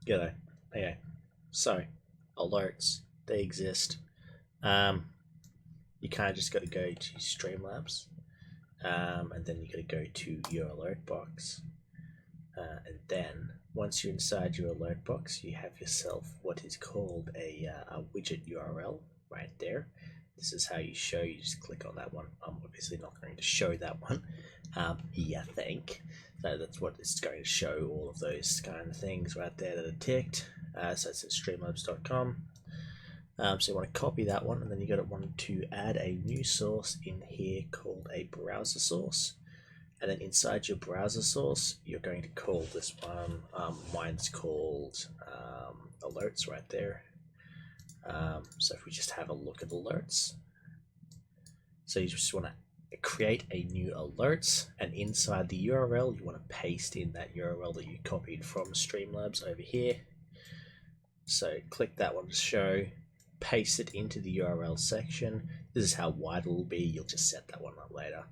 G'day. Okay, so alerts, they exist. You kind of just got to go to Streamlabs, and then you got to go to your alert box, and then once you're inside your alert box, you have yourself what is called a widget URL right there. This is how you show. You just click on that one. I'm obviously not going to show that one. You think. So that's what it's going to show, all of those kind of things right there that are ticked. So it's at streamlabs.com. So you want to copy that one, and then you got to want to add a new source in here called a browser source. And then inside your browser source, you're going to call this one. Mine's called alerts right there. So if we just have a look at alerts, so you just want to create a new alerts, and inside the URL you want to paste in that URL that you copied from Streamlabs over here. So click that one to show, paste it into the URL section. This is how wide it will be. You'll just set that one up later.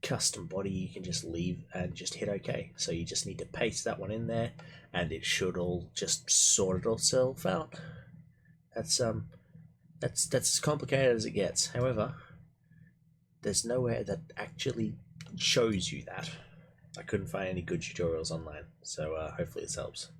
Custom body you can just leave and just hit OK. So you just need to paste that one in there, and it should all just sort itself out. That's as complicated as it gets. However, there's nowhere that actually shows you that. I couldn't find any good tutorials online, so hopefully this helps.